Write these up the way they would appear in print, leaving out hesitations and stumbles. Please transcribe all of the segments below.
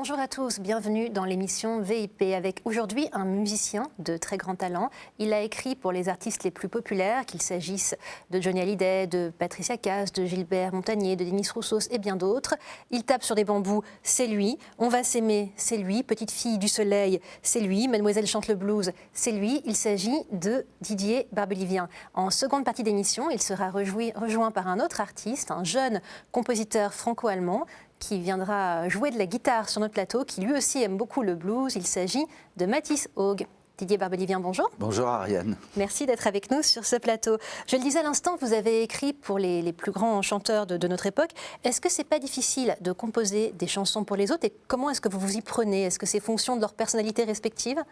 Bonjour à tous, bienvenue dans l'émission VIP avec aujourd'hui un musicien de très grand talent. Il a écrit pour les artistes les plus populaires, qu'il s'agisse de Johnny Hallyday, de Patricia Cass, de Gilbert Montagné, de Demis Roussos et bien d'autres. Il tape sur des bambous, c'est lui. On va s'aimer, c'est lui. Petite fille du soleil, c'est lui. Mademoiselle chante le blues, c'est lui. Il s'agit de Didier Barbelivien. En seconde partie d'émission, il sera rejoint par un autre artiste, un jeune compositeur franco-allemand, qui viendra jouer de la guitare sur notre plateau, qui lui aussi aime beaucoup le blues. Il s'agit de Mathis Haug. Didier Barbelivien, bonjour. Bonjour Ariane. Merci d'être avec nous sur ce plateau. Je le disais à l'instant, vous avez écrit pour les plus grands chanteurs de notre époque. Est-ce que c'est pas difficile de composer des chansons pour les autres et comment est-ce que vous vous y prenez? Est-ce que c'est fonction de leur personnalité respective?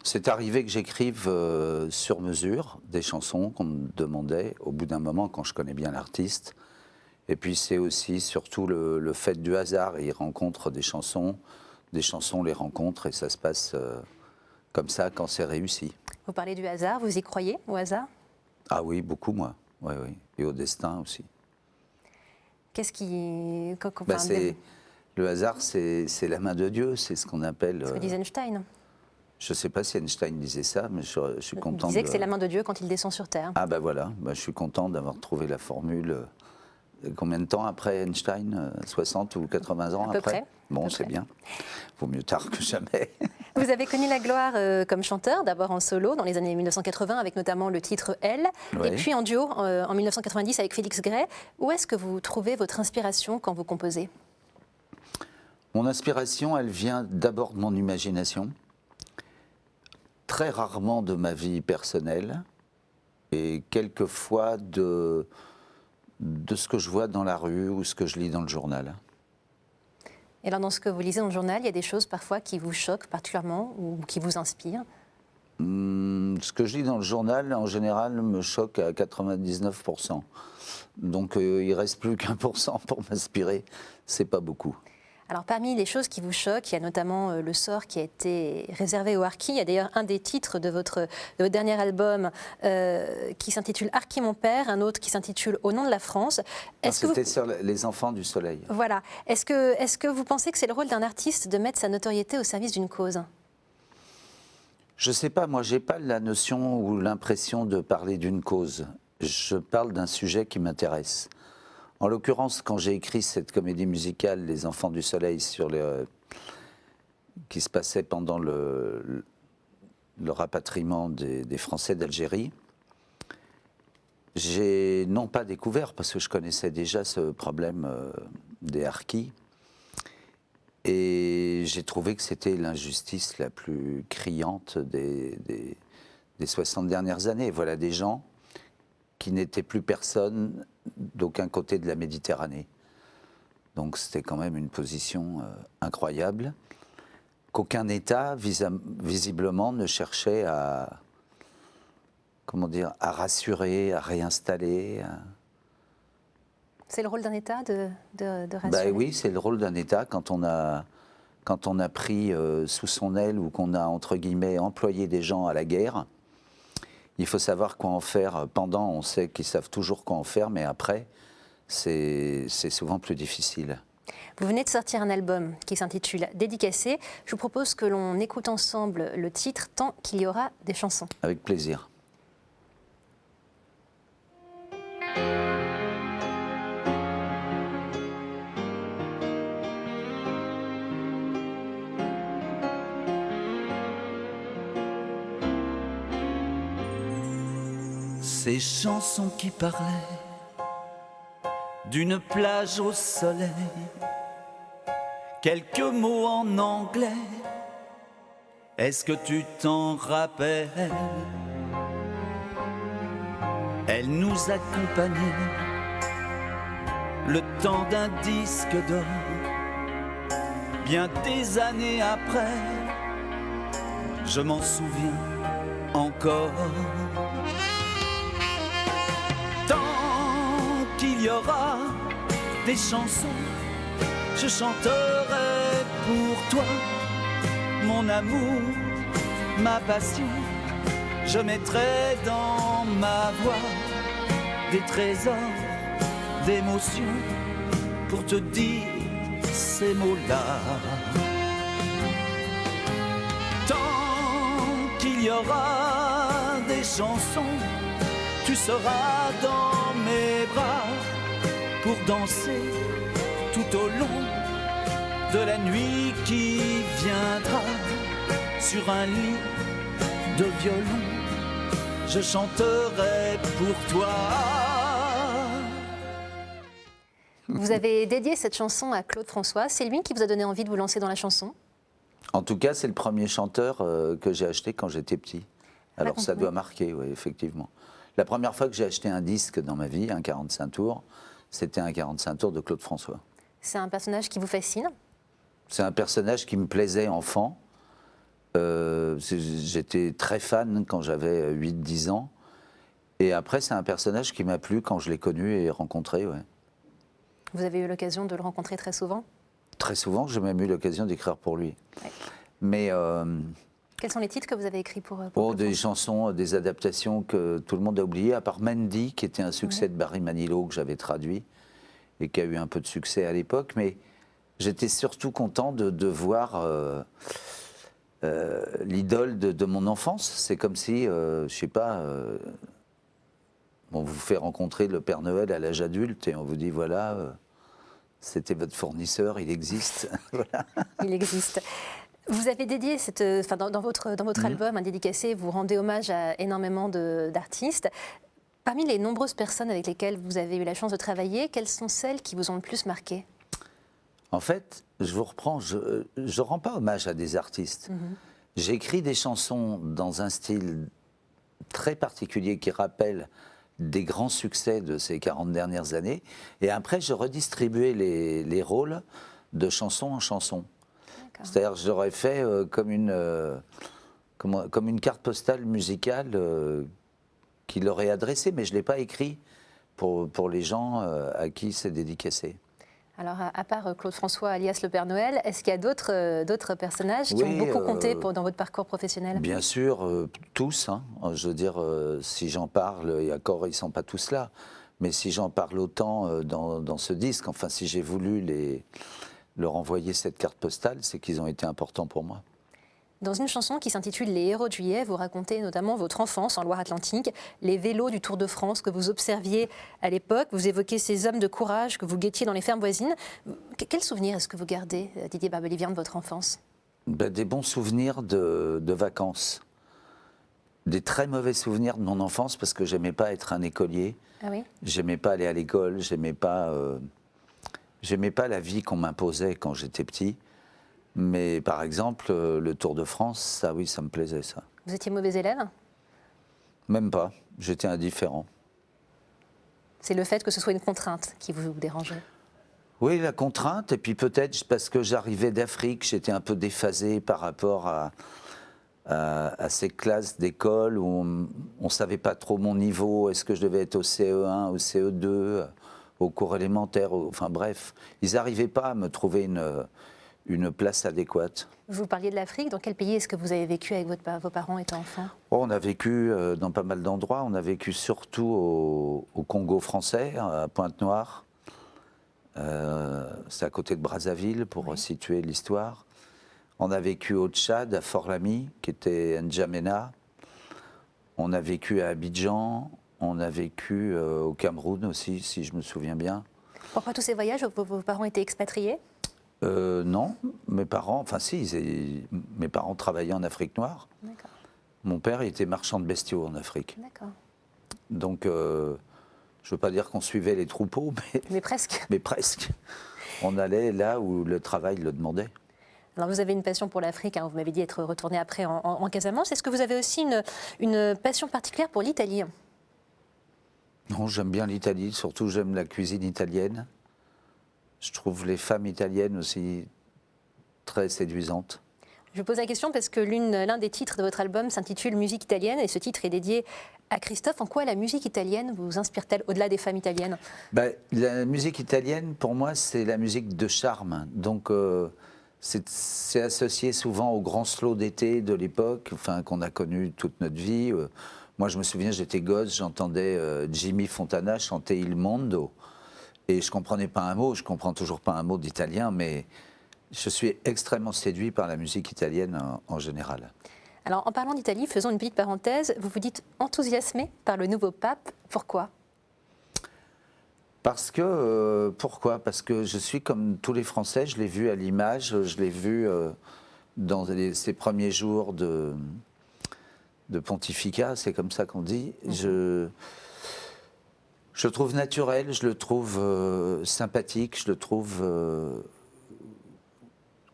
C'est arrivé que j'écrive sur mesure des chansons qu'on me demandait au bout d'un moment quand je connais bien l'artiste. Et puis c'est aussi surtout le fait du hasard. Il rencontre des chansons les rencontrent et ça se passe comme ça quand c'est réussi. Vous parlez du hasard, vous y croyez au hasard? Ah oui, beaucoup moi. Oui, oui. Et au destin aussi. Qu'est-ce qui... Le hasard, c'est la main de Dieu, c'est ce qu'on appelle... Ce que disait Einstein. Je ne sais pas si Einstein disait ça, mais je suis content. Il disait que c'est la main de Dieu quand il descend sur Terre. Ah ben voilà, je suis content d'avoir trouvé la formule. Combien de temps après Einstein? 60 ou 80 ans après? Près. Bon, c'est bien. Vaut mieux tard que jamais. Vous avez connu la gloire comme chanteur, d'abord en solo dans les années 1980 avec notamment le titre Elle, oui. Et puis en duo en 1990 avec Félix Gray. Où est-ce que vous trouvez votre inspiration quand vous composez? Mon inspiration, elle vient d'abord de mon imagination, très rarement de ma vie personnelle et quelquefois de ce que je vois dans la rue ou ce que je lis dans le journal. Et alors dans ce que vous lisez dans le journal, il y a des choses parfois qui vous choquent particulièrement ou qui vous inspirent? Ce que je lis dans le journal, en général, me choque à 99%. Donc il ne reste plus qu'1% pour m'inspirer. C'est pas beaucoup. Alors parmi les choses qui vous choquent, il y a notamment le sort qui a été réservé aux harkis. Il y a d'ailleurs un des titres de votre dernier album qui s'intitule Harki mon père, un autre qui s'intitule Au nom de la France. C'était sur les enfants du soleil. Voilà. Est-ce que vous pensez que c'est le rôle d'un artiste de mettre sa notoriété au service d'une cause? Je ne sais pas, moi j'ai pas la notion ou l'impression de parler d'une cause. Je parle d'un sujet qui m'intéresse. En l'occurrence, quand j'ai écrit cette comédie musicale, Les Enfants du Soleil, qui se passait pendant le rapatriement des Français d'Algérie, j'ai non pas découvert, parce que je connaissais déjà ce problème des harkis, et j'ai trouvé que c'était l'injustice la plus criante des 60 dernières années. Voilà des gens qui n'étaient plus personne d'aucun côté de la Méditerranée. Donc c'était quand même une position incroyable, qu'aucun État, visiblement, ne cherchait à rassurer, à réinstaller. C'est le rôle d'un État de rassurer? Oui, c'est le rôle d'un État quand on a pris sous son aile ou qu'on a, entre guillemets, employé des gens à la guerre. Il faut savoir quoi en faire. Pendant, on sait qu'ils savent toujours quoi en faire, mais après, c'est souvent plus difficile. Vous venez de sortir un album qui s'intitule Dédicacé. Je vous propose que l'on écoute ensemble le titre Tant qu'il y aura des chansons. Avec plaisir. Ces chansons qui parlaient d'une plage au soleil, quelques mots en anglais, est-ce que tu t'en rappelles? Elle nous accompagnait le temps d'un disque d'or, bien des années après, je m'en souviens encore. Il y aura des chansons, je chanterai pour toi, mon amour, ma passion, je mettrai dans ma voix des trésors d'émotions pour te dire ces mots-là. il y aura des chansons, tu seras dans mes bras pour danser tout au long de la nuit qui viendra. Sur un lit de violon, je chanterai pour toi. Vous avez dédié cette chanson à Claude François. C'est lui qui vous a donné envie de vous lancer dans la chanson? En tout cas, c'est le premier chanteur que j'ai acheté quand j'étais petit. Alors ça doit marquer, oui, effectivement. La première fois que j'ai acheté un disque dans ma vie, un 45 tours, c'était un 45 tours de Claude François. C'est un personnage qui vous fascine? C'est un personnage qui me plaisait enfant. J'étais très fan quand j'avais 8-10 ans. Et après, c'est un personnage qui m'a plu quand je l'ai connu et rencontré, ouais. Vous avez eu l'occasion de le rencontrer très souvent? Très souvent, j'ai même eu l'occasion d'écrire pour lui. Ouais. Mais quels sont les titres que vous avez écrits pour des chansons, des adaptations que tout le monde a oubliées, à part Mandy, qui était un succès de Barry Manilow que j'avais traduit et qui a eu un peu de succès à l'époque. Mais j'étais surtout content de voir l'idole de mon enfance. C'est comme si, je sais pas, on vous fait rencontrer le Père Noël à l'âge adulte et on vous dit voilà, c'était votre fournisseur, il existe. Voilà. Il existe. Vous avez dédié dans votre album, un dédicacé, vous rendez hommage à énormément d'artistes. Parmi les nombreuses personnes avec lesquelles vous avez eu la chance de travailler, quelles sont celles qui vous ont le plus marqué? En fait, je vous reprends, je ne rends pas hommage à des artistes. J'écris des chansons dans un style très particulier qui rappelle des grands succès de ces 40 dernières années. Et après, je redistribuais les rôles de chanson en chanson. C'est-à-dire que j'aurais fait comme une carte postale musicale qui leur est adressée, mais je ne l'ai pas écrit pour les gens à qui c'est dédicacé. Alors, à part Claude François, alias le Père Noël, est-ce qu'il y a d'autres personnages qui ont beaucoup compté dans votre parcours professionnel? Bien sûr, tous. Hein. Je veux dire, si j'en parle, et encore, ils ne sont pas tous là, mais si j'en parle autant dans ce disque, enfin, si j'ai voulu leur envoyer cette carte postale, c'est qu'ils ont été importants pour moi. Dans une chanson qui s'intitule Les héros de juillet, vous racontez notamment votre enfance en Loire-Atlantique, les vélos du Tour de France que vous observiez à l'époque. Vous évoquez ces hommes de courage que vous guettiez dans les fermes voisines. Quels souvenirs est-ce que vous gardez, Didier Barbelivien, de votre enfance? Des bons souvenirs de vacances. Des très mauvais souvenirs de mon enfance parce que j'aimais pas être un écolier. Ah oui? J'aimais pas aller à l'école. J'aimais pas la vie qu'on m'imposait quand j'étais petit. Mais par exemple, le Tour de France, ça oui, ça me plaisait, ça. Vous étiez mauvais élève? Même pas, j'étais indifférent. C'est le fait que ce soit une contrainte qui vous dérangeait? Oui, la contrainte, et puis peut-être parce que j'arrivais d'Afrique, j'étais un peu déphasé par rapport à ces classes d'école où on ne savait pas trop mon niveau, est-ce que je devais être au CE1, au CE2, au cours élémentaire, enfin bref. Ils n'arrivaient pas à me trouver une place adéquate. Vous parliez de l'Afrique. Dans quel pays est-ce que vous avez vécu avec vos parents étant enfants? On a vécu dans pas mal d'endroits. On a vécu surtout au Congo français, à Pointe-Noire. C'est à côté de Brazzaville, pour situer l'histoire. On a vécu au Tchad, à Fort-Lamy, qui était N'Djamena. On a vécu à Abidjan. On a vécu au Cameroun aussi, si je me souviens bien. Pourquoi tous ces voyages? Vos parents étaient expatriés? Non, mes parents, enfin si, mes parents travaillaient en Afrique noire. D'accord. Mon père il était marchand de bestiaux en Afrique. D'accord. Donc, je ne veux pas dire qu'on suivait les troupeaux, Mais presque. mais presque. On allait là où le travail le demandait. Alors vous avez une passion pour l'Afrique, hein, vous m'avez dit être retourné après en Casamance. Est-ce que vous avez aussi une passion particulière pour l'Italie? Non, j'aime bien l'Italie, surtout j'aime la cuisine italienne. Je trouve les femmes italiennes aussi très séduisantes. Je pose la question parce que l'un des titres de votre album s'intitule Musique italienne et ce titre est dédié à Christophe. En quoi la musique italienne vous inspire-t-elle au-delà des femmes italiennes? La musique italienne, pour moi, c'est la musique de charme. Donc, c'est associé souvent au grand slow d'été de l'époque, enfin, qu'on a connu toute notre vie. Moi, je me souviens, j'étais gosse, j'entendais Jimmy Fontana chanter Il Mondo. Et je ne comprenais pas un mot, je ne comprends toujours pas un mot d'italien, mais je suis extrêmement séduit par la musique italienne en général. Alors, en parlant d'Italie, faisons une petite parenthèse. Vous vous dites enthousiasmé par le nouveau pape. Pourquoi ? Pourquoi ? Parce que je suis comme tous les Français, je l'ai vu à l'image, je l'ai vu dans ces premiers jours de pontificat, c'est comme ça qu'on dit. Je le trouve naturel, je le trouve sympathique, je le trouve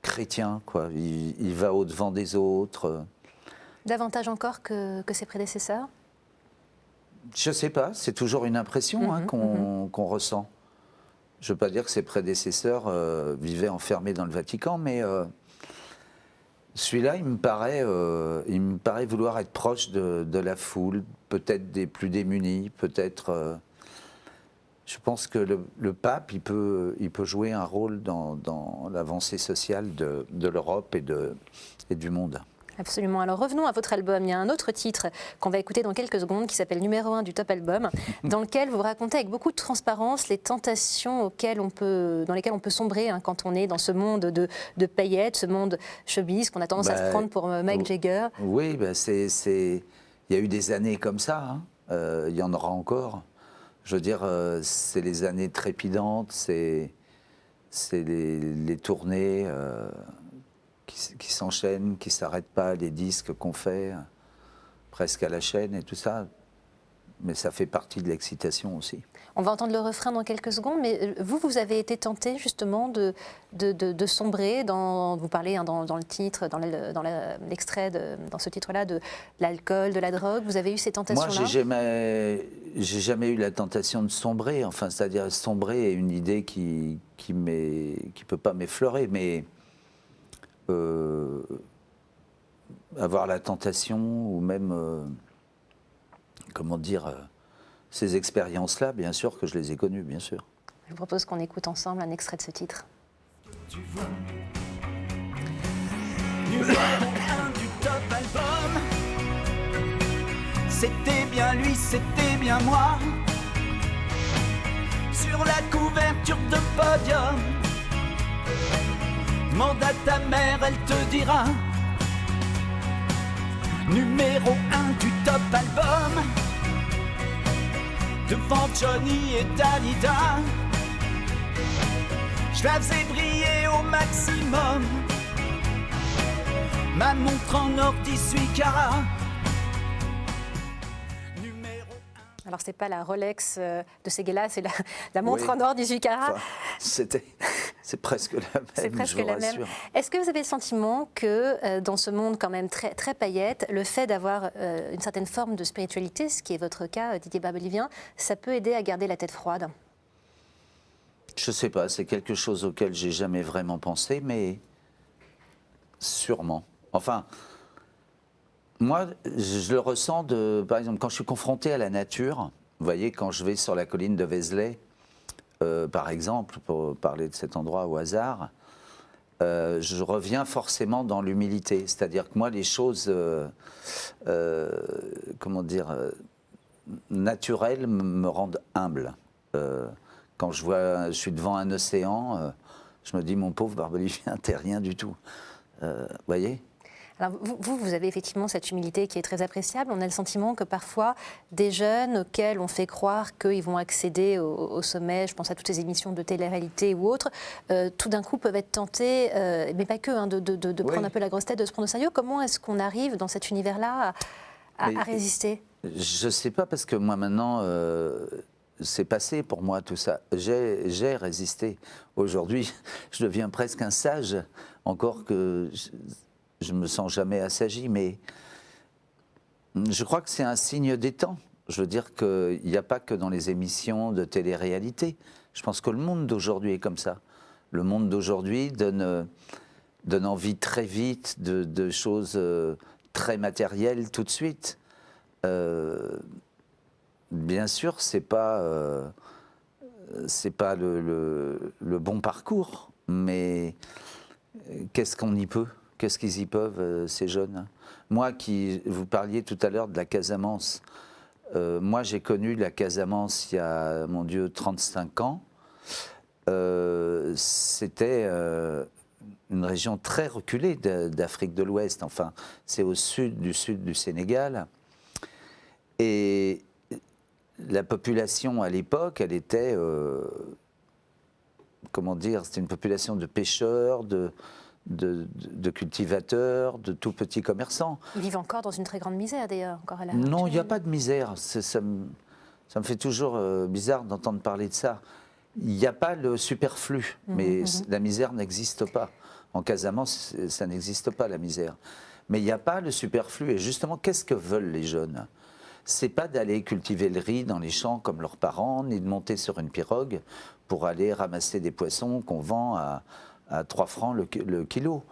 chrétien, quoi. Il va au-devant des autres. Davantage encore que ses prédécesseurs ? Je ne sais pas, c'est toujours une impression qu'on ressent. Je ne veux pas dire que ses prédécesseurs vivaient enfermés dans le Vatican, mais celui-là, il me paraît vouloir être proche de la foule, peut-être des plus démunis, peut-être... je pense que le pape, il peut jouer un rôle dans l'avancée sociale de l'Europe et du monde. Absolument. Alors revenons à votre album. Il y a un autre titre qu'on va écouter dans quelques secondes qui s'appelle numéro 1 du Top Album, dans lequel vous racontez avec beaucoup de transparence les tentations dans lesquelles on peut sombrer quand on est dans ce monde de paillettes, ce monde showbiz qu'on a tendance à se prendre pour Mick Jagger. Oui, il y a eu des années comme ça. Il y en aura encore. Je veux dire, c'est les années trépidantes, c'est les tournées... qui s'enchaînent, qui ne s'arrêtent pas, les disques qu'on fait, presque à la chaîne et tout ça. Mais ça fait partie de l'excitation aussi. On va entendre le refrain dans quelques secondes, mais vous avez été tenté justement de sombrer vous parlez dans le titre, dans l'extrait, dans ce titre-là, de l'alcool, de la drogue. Vous avez eu ces tentations-là ? Moi, j'ai jamais eu la tentation de sombrer. Enfin, c'est-à-dire sombrer est une idée qui peut pas m'effleurer, mais avoir la tentation ou même, ces expériences-là, bien sûr que je les ai connues, bien sûr. Je vous propose qu'on écoute ensemble un extrait de ce titre. Numéro 1 du Top Album. C'était bien lui, c'était bien moi. Sur la couverture de podium. Demande à ta mère, elle te dira. Numéro 1 du Top Album. Devant Johnny et Dalida. Je la faisais briller au maximum. Ma montre en or 18 carats. Alors, ce n'est pas la Rolex de Séguéla, c'est la montre en or 18 carats. Enfin, c'est presque la même, c'est presque je vous la même. rassure. Est-ce que vous avez le sentiment que dans ce monde quand même très, très paillette, le fait d'avoir une certaine forme de spiritualité, ce qui est votre cas, Didier Barbelivien, ça peut aider à garder la tête froide ? Je ne sais pas, c'est quelque chose auquel j'ai jamais vraiment pensé, mais sûrement. Enfin, moi, je le ressens par exemple, quand je suis confronté à la nature, vous voyez, quand je vais sur la colline de Vézelay, par exemple, pour parler de cet endroit au hasard, je reviens forcément dans l'humilité. C'est-à-dire que moi, les choses, naturelles me rendent humble. Quand je suis devant un océan, je me dis, mon pauvre Barbelivien, t'es rien du tout. Voyez ? Alors vous avez effectivement cette humilité qui est très appréciable. On a le sentiment que parfois, des jeunes auxquels on fait croire qu'ils vont accéder au sommet, je pense à toutes ces émissions de télé-réalité ou autres, tout d'un coup peuvent être tentés, mais pas que, de prendre un peu la grosse tête, de se prendre au sérieux. Comment est-ce qu'on arrive dans cet univers-là à résister ? Je ne sais pas, parce que moi maintenant... c'est passé pour moi tout ça. J'ai résisté. Aujourd'hui, je deviens presque un sage, encore que je ne me sens jamais assagi, mais je crois que c'est un signe des temps. Je veux dire qu'il n'y a pas que dans les émissions de télé-réalité. Je pense que le monde d'aujourd'hui est comme ça. Le monde d'aujourd'hui donne envie très vite de choses très matérielles tout de suite. Bien sûr, c'est pas le bon parcours, mais qu'est-ce qu'on y peut ? Qu'est-ce qu'ils y peuvent, ces jeunes ? Moi, vous parliez tout à l'heure de la Casamance. Moi, j'ai connu la Casamance il y a, mon Dieu, 35 ans. C'était une région très reculée d'Afrique de l'Ouest. Enfin, c'est au sud du Sénégal. Et la population, à l'époque, elle était... comment dire, c'était une population de pêcheurs, de cultivateurs, de tout petits commerçants. Ils vivent encore dans une très grande misère, d'ailleurs, encore à l'heure Non, il actuelle. n'y a pas de misère. Ça me fait toujours bizarre d'entendre parler de ça. Il n'y a pas le superflu, mais la misère n'existe pas. En Casamance, ça n'existe pas, la misère. Mais il n'y a pas le superflu. Et justement, qu'est-ce que veulent les jeunes ? C'est pas d'aller cultiver le riz dans les champs comme leurs parents, ni de monter sur une pirogue pour aller ramasser des poissons qu'on vend à 3 francs le kilo.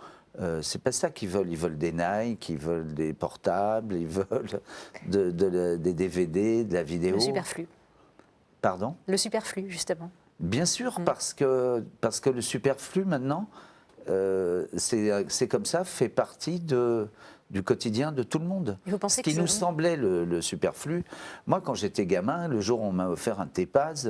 C'est pas ça qu'ils veulent. Ils veulent des Nike, ils veulent des portables, ils veulent des DVD, de la vidéo. Le superflu. Pardon ? Le superflu, justement. Bien sûr, parce que le superflu, maintenant, c'est comme ça, fait partie du quotidien de tout le monde. Et vous pensez Ce qui nous semblait le superflu. Moi, quand j'étais gamin, le jour où on m'a offert un Tépaz,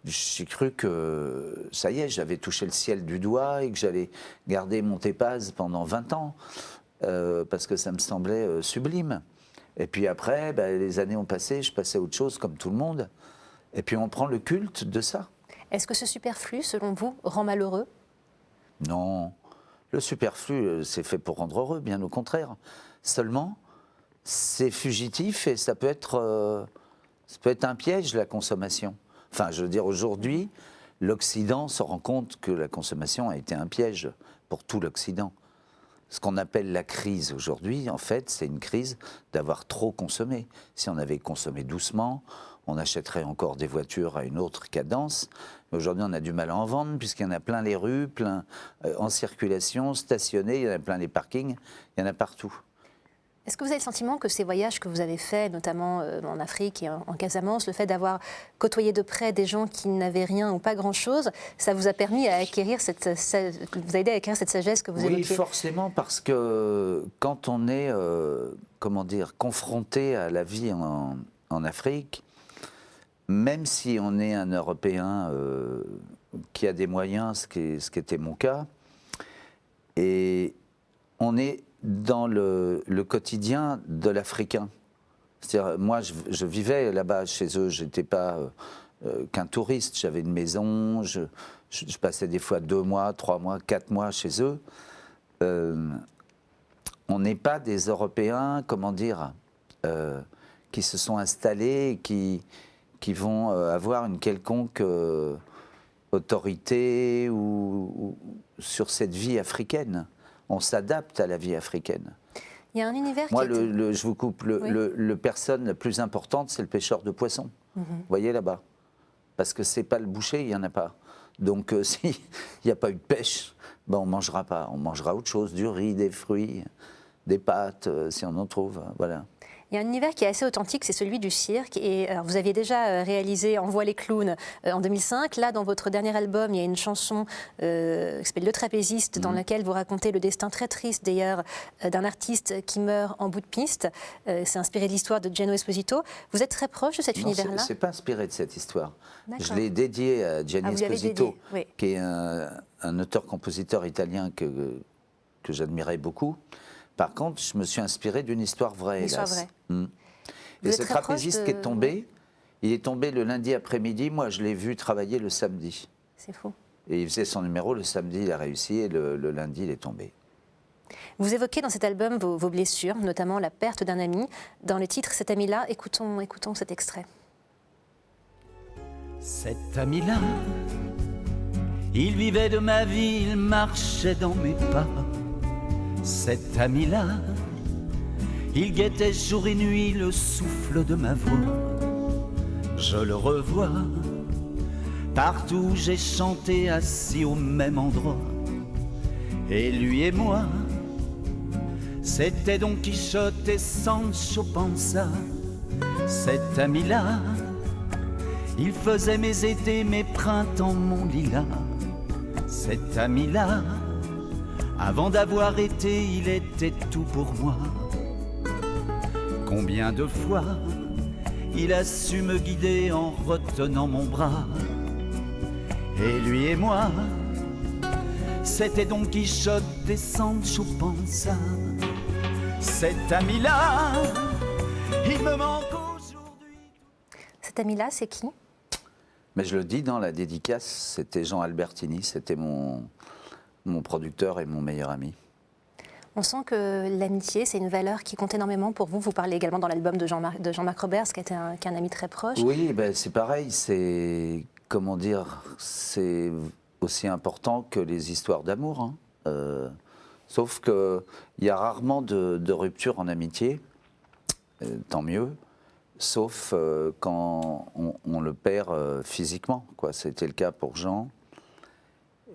j'ai cru que, ça y est, j'avais touché le ciel du doigt et que j'allais garder mon Tépaz pendant 20 ans, parce que ça me semblait sublime. Et puis après, les années ont passé, je passais à autre chose comme tout le monde. Et puis on prend le culte de ça. Est-ce que ce superflu, selon vous, rend malheureux ? Non. Le superflu, c'est fait pour rendre heureux, bien au contraire. Seulement, c'est fugitif et ça peut être un piège, la consommation. Enfin, je veux dire, aujourd'hui, l'Occident se rend compte que la consommation a été un piège pour tout l'Occident. Ce qu'on appelle la crise aujourd'hui, en fait, c'est une crise d'avoir trop consommé. Si on avait consommé doucement, on achèterait encore des voitures à une autre cadence. Mais aujourd'hui, on a du mal à en vendre, puisqu'il y en a plein les rues, plein en circulation, stationnés, il y en a plein les parkings, il y en a partout. Est-ce que vous avez le sentiment que ces voyages que vous avez faits, notamment en Afrique et en Casamance, le fait d'avoir côtoyé de près des gens qui n'avaient rien ou pas grand-chose, ça vous a permis à acquérir vous a aidé à acquérir cette sagesse que vous évoquiez ? Oui, forcément, parce que quand on est, confronté à la vie en Afrique, même si on est un Européen qui a des moyens, ce qui était mon cas, et on est dans le quotidien de l'Africain. C'est-à-dire, moi, je vivais là-bas chez eux, je n'étais pas qu'un touriste, j'avais une maison, je passais des fois 2 mois, 3 mois, 4 mois chez eux. On n'est pas des Européens, qui se sont installés, qui vont avoir une quelconque autorité ou sur cette vie africaine. On s'adapte à la vie africaine. Il y a un univers Moi, qui je vous coupe, Oui. le personne la plus importante, c'est le pêcheur de poissons. Vous voyez là-bas. Parce que c'est pas le boucher, il n'y en a pas. Donc s'il n'y a pas eu de pêche, on ne mangera pas. On mangera autre chose, du riz, des fruits, des pâtes, si on en trouve. Voilà. Il y a un univers qui est assez authentique, c'est celui du cirque. Et alors, vous aviez déjà réalisé Envoie les clowns en 2005. Là, dans votre dernier album, il y a une chanson qui s'appelle Le Trapéziste, dans laquelle vous racontez le destin très triste, d'ailleurs, d'un artiste qui meurt en bout de piste. C'est inspiré de l'histoire de Geno Esposito. Vous êtes très proche de cet univers-là ? C'est pas inspiré de cette histoire. D'accord. Je l'ai dédié à Gianni Esposito, oui. qui est un auteur-compositeur italien que j'admirais beaucoup. Par contre, je me suis inspiré d'une histoire vraie, Une histoire hélas. vraie. Et ce trapéziste qui est tombé, il est tombé le lundi après-midi. Moi, je l'ai vu travailler le samedi. C'est fou. Et il faisait son numéro le samedi, il a réussi, et le lundi, il est tombé. Vous évoquez dans cet album vos blessures, notamment la perte d'un ami. Dans le titre, cet ami-là, écoutons cet extrait. Cet ami-là, il vivait de ma vie, il marchait dans mes pas. Cet ami-là, il guettait jour et nuit le souffle de ma voix. Je le revois, partout où j'ai chanté assis au même endroit. Et lui et moi, c'était Don Quichotte et Sancho Panza. Cet ami-là, il faisait mes étés, mes printemps, mon lilas. Cet ami-là, avant d'avoir été, il était tout pour moi. Combien de fois il a su me guider en retenant mon bras. Et lui et moi, c'était Don Quichotte et Sancho Panza. Cet ami-là, il me manque aujourd'hui. Cet ami-là, c'est qui? Mais je le dis dans la dédicace, c'était Jean Albertini, c'était mon producteur et mon meilleur ami. On sent que l'amitié, c'est une valeur qui compte énormément pour vous. Vous parlez également dans l'album de Jean-Marc Roberts, qui est un ami très proche. Oui, ben c'est pareil, c'est, comment dire, c'est aussi important que les histoires d'amour. Hein. Sauf qu'il y a rarement de rupture en amitié, tant mieux, sauf quand on le perd physiquement, quoi. C'était le cas pour Jean.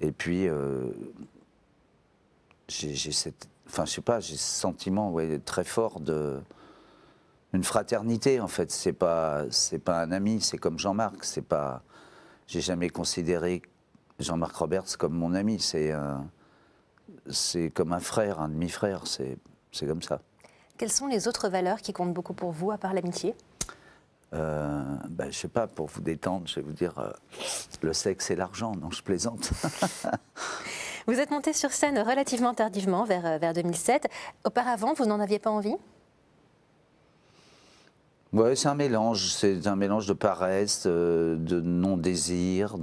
Et puis, j'ai cette... Enfin, je sais pas, j'ai ce sentiment très fort une fraternité, en fait. C'est pas un ami, c'est comme Jean-Marc. J'ai jamais considéré Jean-Marc Roberts comme mon ami. C'est comme un frère, un demi-frère. C'est comme ça. Quelles sont les autres valeurs qui comptent beaucoup pour vous, à part l'amitié? Je sais pas, pour vous détendre, je vais vous dire le sexe et l'argent. Non, je plaisante. Vous êtes monté sur scène relativement tardivement, vers 2007. Auparavant, vous n'en aviez pas envie? Ouais, c'est un mélange. C'est un mélange de paresse, de non-désir,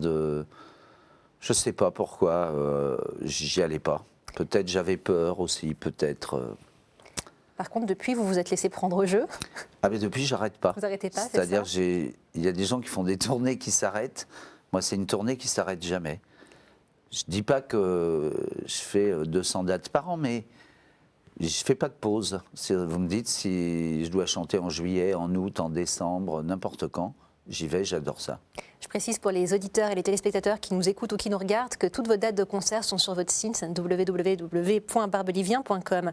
je sais pas pourquoi, j'y allais pas. Peut-être j'avais peur aussi, peut-être. Par contre, depuis, vous vous êtes laissé prendre au jeu. Ah, mais depuis, j'arrête pas. Vous n'arrêtez pas, c'est C'est-à-dire, ça? il y a des gens qui font des tournées qui s'arrêtent. Moi, c'est une tournée qui s'arrête jamais. Je dis pas que je fais 200 dates par an, mais je fais pas de pause. Si vous me dites si je dois chanter en juillet, en août, en décembre, n'importe quand, j'y vais, j'adore ça. Je précise pour les auditeurs et les téléspectateurs qui nous écoutent ou qui nous regardent que toutes vos dates de concert sont sur votre site www.barbelivien.com.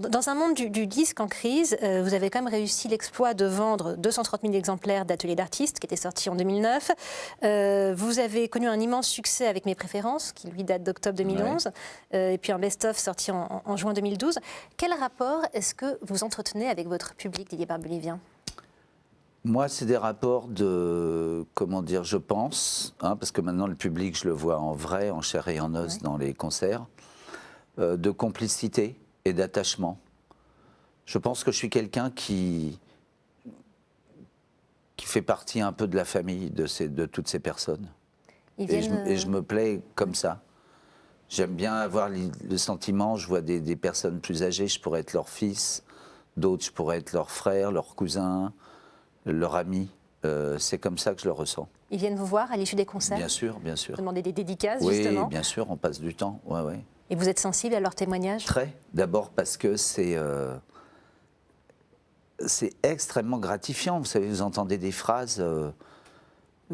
Dans un monde du disque en crise, vous avez quand même réussi l'exploit de vendre 230 000 exemplaires d'Atelier d'artistes qui était sorti en 2009. Vous avez connu un immense succès avec Mes préférences, qui lui date d'octobre 2011, et puis un best-of sorti en juin 2012. Quel rapport est-ce que vous entretenez avec votre public, Didier Barbelivien? Moi, c'est des rapports de, comment dire, je pense, parce que maintenant le public, je le vois en vrai, en chair et en os dans les concerts, de complicité et d'attachement. Je pense que je suis quelqu'un qui fait partie un peu de la famille de toutes ces personnes. Et je me plais comme ça. J'aime bien avoir le sentiment, je vois des personnes plus âgées, je pourrais être leur fils, d'autres, je pourrais être leur frère, leur cousin, leur ami, c'est comme ça que je le ressens. Ils viennent vous voir à l'issue des concerts? Bien sûr, bien sûr. Vous demandez des dédicaces, oui, justement? Oui, bien sûr, on passe du temps. Ouais. Et vous êtes sensible à leurs témoignages? Très. D'abord parce que c'est extrêmement gratifiant. Vous savez, vous entendez des phrases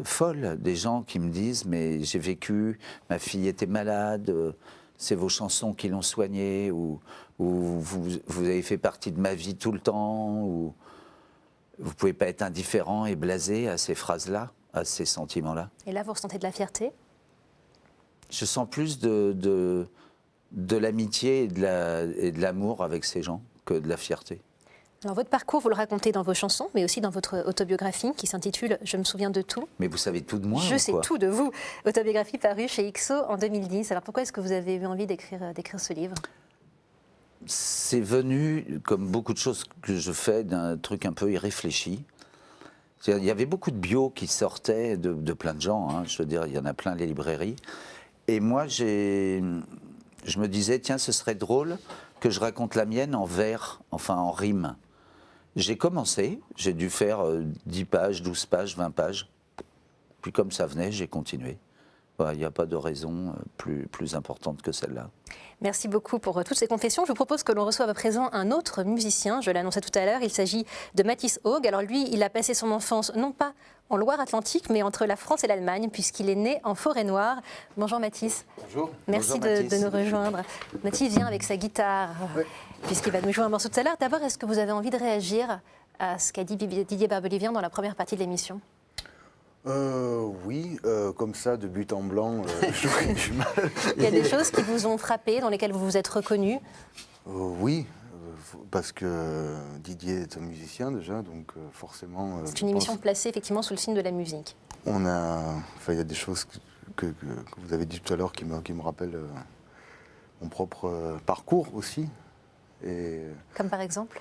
folles, des gens qui me disent « mais j'ai vécu, ma fille était malade, c'est vos chansons qui l'ont soignée » ou vous avez fait partie de ma vie tout le temps » ou vous ne pouvez pas être indifférent et blasé à ces phrases-là, à ces sentiments-là. Et là, vous ressentez de la fierté? Je sens plus de l'amitié et de l'amour avec ces gens que de la fierté. Alors, votre parcours, vous le racontez dans vos chansons, mais aussi dans votre autobiographie qui s'intitule « Je me souviens de tout ». Mais vous savez tout de moi? Je sais tout de vous. Autobiographie parue chez XO en 2010. Alors, pourquoi est-ce que vous avez eu envie d'écrire ce livre? C'est venu, comme beaucoup de choses que je fais, d'un truc un peu irréfléchi. Il y avait beaucoup de bios qui sortaient de plein de gens. Je veux dire, il y en a plein les librairies. Et moi, je me disais, tiens, ce serait drôle que je raconte la mienne en vers, enfin en rime. J'ai commencé, j'ai dû faire 10 pages, 12 pages, 20 pages. Puis comme ça venait, j'ai continué. Il n'y a pas de raison plus importante que celle-là. Merci beaucoup pour toutes ces confessions. Je vous propose que l'on reçoive à présent un autre musicien. Je l'annonçais tout à l'heure, il s'agit de Mathis Haug. Alors lui, il a passé son enfance, non pas en Loire-Atlantique, mais entre la France et l'Allemagne, puisqu'il est né en Forêt-Noire. Bonjour Mathis. Bonjour. Merci de nous rejoindre. Mathis vient avec sa guitare, puisqu'il va nous jouer un morceau tout à l'heure. D'abord, est-ce que vous avez envie de réagir à ce qu'a dit Didier Barbelivien dans la première partie de l'émission? Oui, comme ça, de but en blanc, j'aurais du mal. Il y a des choses qui vous ont frappé, dans lesquelles vous vous êtes reconnu? Oui, parce que Didier est un musicien déjà, donc forcément... C'est une émission placée effectivement sous le signe de la musique. Il y a des choses que vous avez dit tout à l'heure qui me rappellent mon propre parcours aussi. Et Comme par exemple?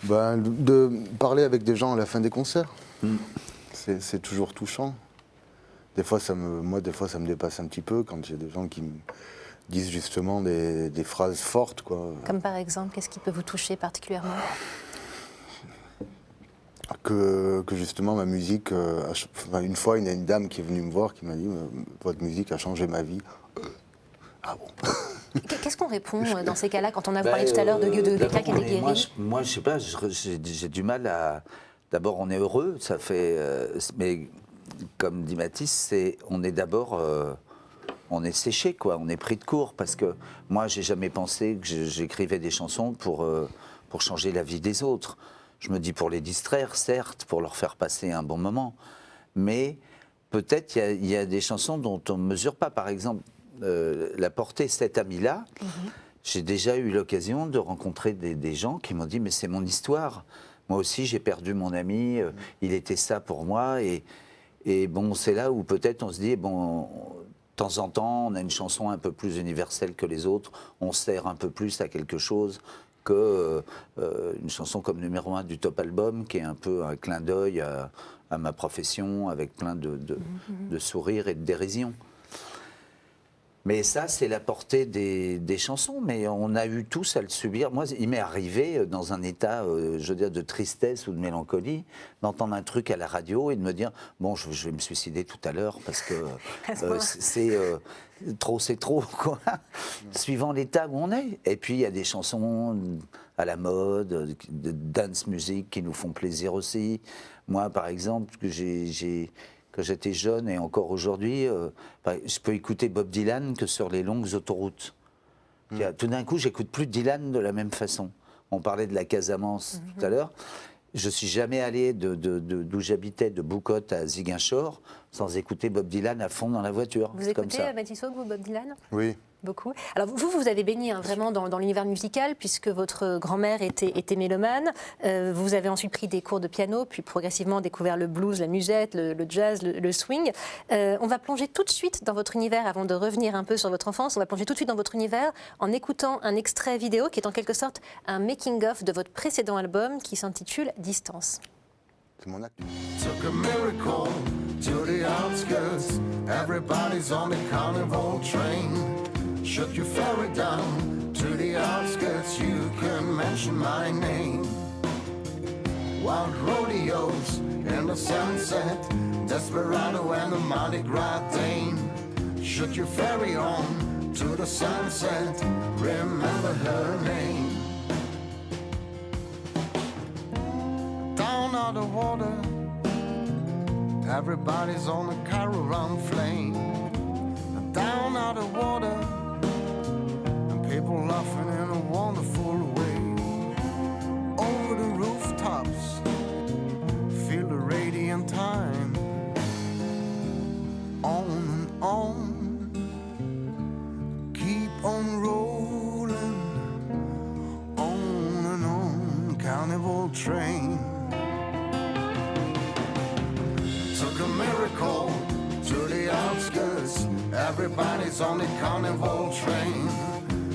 de parler avec des gens à la fin des concerts. C'est toujours touchant. Des fois, ça me dépasse un petit peu quand j'ai des gens qui me disent justement des phrases fortes, quoi. Comme par exemple, qu'est-ce qui peut vous toucher particulièrement? Que justement ma musique, une fois il y a une dame qui est venue me voir qui m'a dit votre musique a changé ma vie. Ah bon? Qu'est-ce qu'on répond dans ces cas-là quand on a parlé tout à l'heure de quelqu'un qui était guéri? Moi, je sais pas, j'ai du mal à... D'abord, on est heureux, ça fait... mais comme dit Mathis, on est d'abord... on est séché, quoi, on est pris de court, parce que moi, j'ai jamais pensé que j'écrivais des chansons pour changer la vie des autres. Je me dis pour les distraire, certes, pour leur faire passer un bon moment, mais peut-être il y a des chansons dont on ne mesure pas. Par exemple, la portée Cet ami-là, j'ai déjà eu l'occasion de rencontrer des gens qui m'ont dit « mais c'est mon histoire, moi aussi j'ai perdu mon ami, il était ça pour moi ». Et bon, c'est là où peut-être on se dit « bon, de temps en temps, on a une chanson un peu plus universelle que les autres, on sert un peu plus à quelque chose ». Une chanson comme numéro 1 du top album, qui est un peu un clin d'œil à ma profession, avec plein de sourires et de dérision. Mais ça, c'est la portée des chansons, mais on a eu tous à le subir. Moi, il m'est arrivé, dans un état, je veux dire, de tristesse ou de mélancolie, d'entendre un truc à la radio et de me dire « bon, je vais me suicider tout à l'heure, parce que c'est trop, quoi », suivant l'état où on est. Et puis, il y a des chansons à la mode, de dance music qui nous font plaisir aussi. Moi, par exemple, quand j'étais jeune et encore aujourd'hui, je peux écouter Bob Dylan que sur les longues autoroutes. Tout d'un coup, j'écoute plus Dylan de la même façon. On parlait de la Casamance tout à l'heure. Je suis jamais allé d'où j'habitais, de Boucotte à Ziguinchor, sans écouter Bob Dylan à fond dans la voiture. Vous écoutez, Mathis Haug, vous, Bob Dylan? Oui. Beaucoup. Alors vous avez baigné vraiment dans l'univers musical, puisque votre grand-mère était mélomane. Vous avez ensuite pris des cours de piano, puis progressivement découvert le blues, la musette, le jazz, le swing. On va plonger tout de suite dans votre univers, avant de revenir un peu sur votre enfance, on va plonger tout de suite dans votre univers en écoutant un extrait vidéo qui est en quelque sorte un making-of de votre précédent album qui s'intitule Distance. C'est mon acte. Took a miracle to the outskirts. Everybody's on the carnival train. Should you ferry down to the outskirts, you can mention my name. Wild rodeos in the sunset, Desperado and the Mardi Gras Dane. Should you ferry on to the sunset, remember her name. Down on the water, everybody's on the caravan flame. Down on the water, people laughing in a wonderful way. Over the rooftops, feel the radiant time. On and on, keep on rolling. On and on, carnival train. Took a miracle to the outskirts. Everybody's on the carnival train.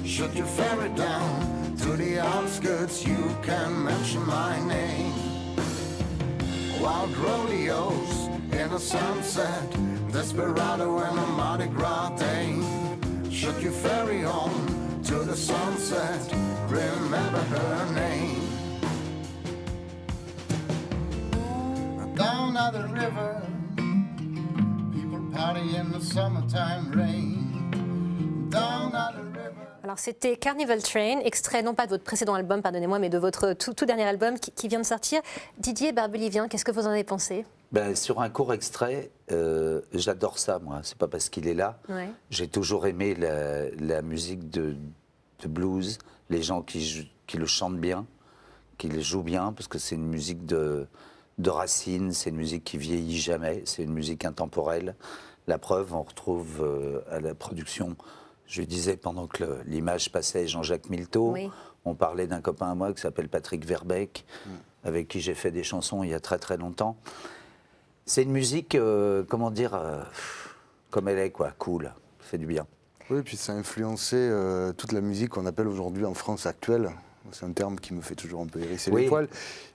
Should you ferry down to the outskirts, you can mention my name. Wild rodeos in the sunset, Desperado and a Mardi Gras Dane. Should you ferry on to the sunset, remember her name. Down at the river, people party in the summertime rain. Down at the river. Alors c'était Carnival Train, extrait non pas de votre précédent album, pardonnez-moi, mais de votre tout dernier album qui vient de sortir. Didier Barbelivien, qu'est-ce que vous en avez pensé? Sur un court extrait, j'adore ça, moi. C'est pas parce qu'il est là. Ouais. J'ai toujours aimé la musique de blues, les gens qui le chantent bien, qui le jouent bien, parce que c'est une musique de racines, c'est une musique qui vieillit jamais, c'est une musique intemporelle. La preuve, on retrouve à la production, je disais pendant que l'image passait, Jean-Jacques Milteau, Oui. on parlait d'un copain à moi qui s'appelle Patrick Verbeek, avec qui j'ai fait des chansons il y a très très longtemps. C'est une musique, comment dire, comme elle est, quoi, cool, ça fait du bien. Oui, puis ça a influencé toute la musique qu'on appelle aujourd'hui en France actuelle. C'est un terme qui me fait toujours un peu hérisser Oui. les poils.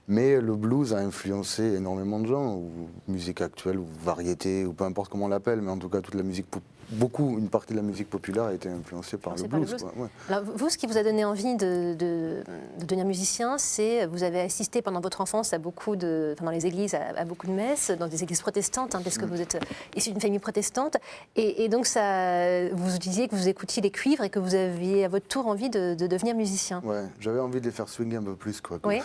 Mais le blues a influencé énormément de gens, ou musique actuelle, ou variété, ou peu importe comment on l'appelle, mais en tout cas, toute la musique, une partie de la musique populaire a été influencée par le blues. Quoi. Ouais. Alors, vous, ce qui vous a donné envie de devenir musicien, c'est vous avez assisté pendant votre enfance à beaucoup dans les églises, à beaucoup de messes, dans des églises protestantes, hein, parce que vous êtes issu d'une famille protestante. Et donc, vous disiez que vous écoutiez les cuivres et que vous aviez à votre tour envie de devenir musicien. Ouais, j'avais envie de les faire swinguer un peu plus, quoi. Oui.